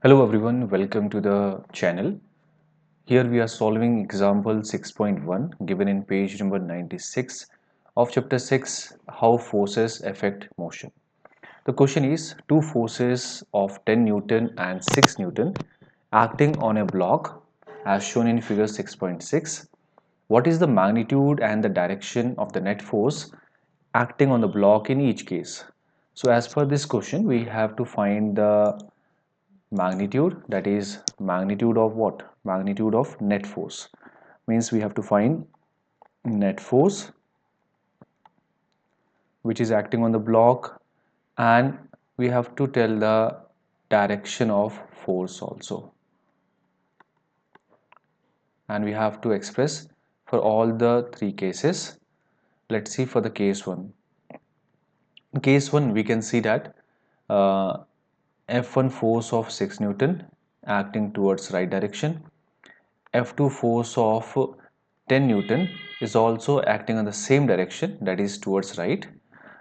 Hello everyone, welcome to the channel. Here we are solving example 6.1 given in page number 96 of chapter 6, how forces affect motion. The question is two forces of 10 Newton and 6 Newton acting on a block as shown in figure 6.6. What is the magnitude and the direction of the net force acting on the block in each case? So as per this question, we have to find the magnitude, that is magnitude of what? Magnitude of net force. Means we have to find net force which is acting on the block, and we have to tell the direction of force also, and we have to express for all the three cases. Let's see for the case 1. In case 1 we can see that uh, F1 force of 6 Newton acting towards right direction, F2 force of 10 Newton is also acting in the same direction, that is towards right.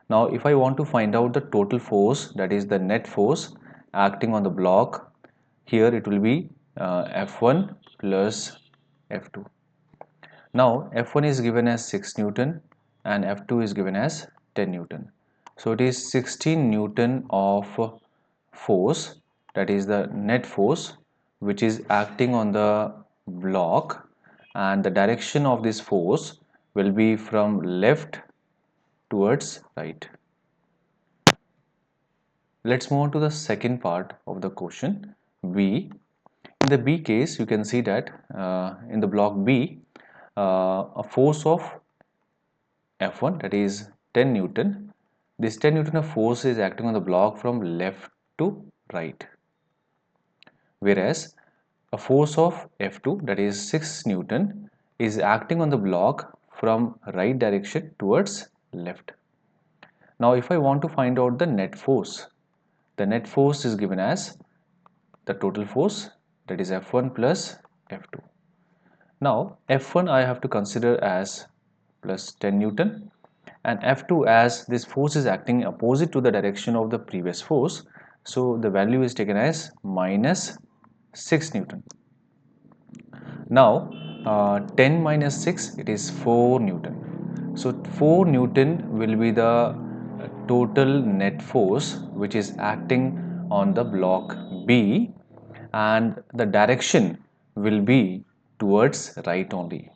Now if I want to find out the total force, that is the net force acting on the block, here it will be F1 plus F2. Now F1 is given as 6 Newton and F2 is given as 10 Newton. So it is 16 Newton of force, that is the net force, which is acting on the block, and the direction of this force will be from left towards right. Let's move on to the second part of the question, B. In the B case, you can see that in the block B, a force of F1, that is 10 Newton. This 10 Newton of force is acting on the block from left to right, whereas a force of F2, that is 6 Newton, is acting on the block from right direction towards left. Now if I want to find out the net force, the net force is given as the total force, that is F1 plus F2. Now F1 I have to consider as plus 10 Newton, and F2 as this force is acting opposite to the direction of the previous force, so the value is taken as minus 6 Newton. Now 10 minus 6, it is 4 Newton. So 4 Newton will be the total net force which is acting on the block B, and the direction will be towards right only.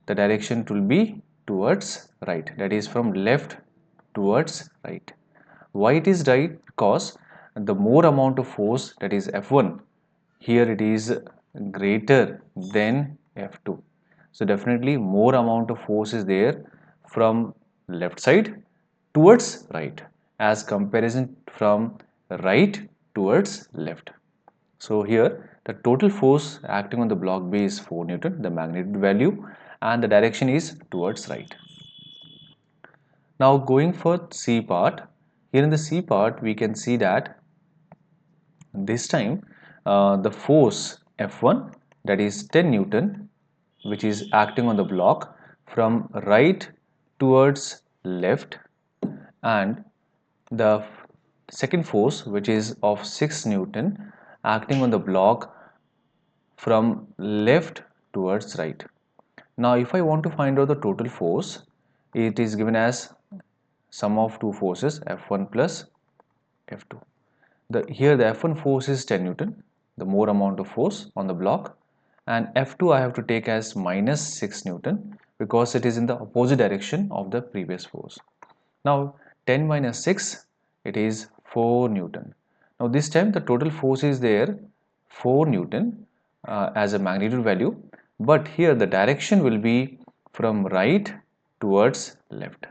The direction will be towards right, that is from left towards right. Why it is right? Because the more amount of force, that is F1, here it is greater than F2, so definitely more amount of force is there from left side towards right as comparison from right towards left. So here the total force acting on the block B is 4 Newton, the magnitude value, and the direction is towards right. Now going for C part, here in the C part we can see that this time the force F1, that is 10 Newton, which is acting on the block from right towards left, and the second force, which is of 6 Newton, acting on the block from left towards right. Now if I want to find out the total force, it is given as sum of two forces F1 plus F2. Here the F1 force is 10 Newton, the more amount of force on the block, and F2 I have to take as minus 6 Newton because it is in the opposite direction of the previous force. Now 10 minus 6, it is 4 Newton. Now this time the total force is there 4 Newton as a magnitude value, but here the direction will be from right towards left.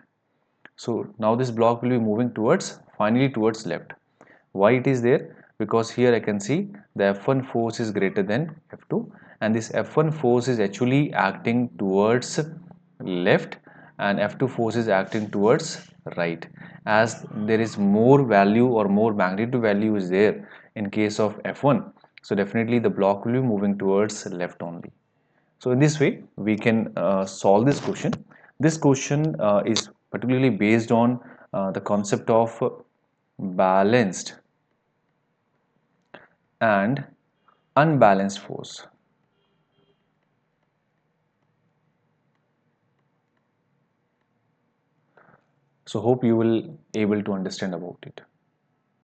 So now this block will be moving towards, finally towards left. Why it is there? Because here I can see the F1 force is greater than F2, and this F1 force is actually acting towards left and F2 force is acting towards right, as there is more value or more magnitude value is there in case of F1, so definitely the block will be moving towards left only. So in this way we can solve this question. This question is particularly based on the concept of balanced and unbalanced force. So hope you will able to understand about it.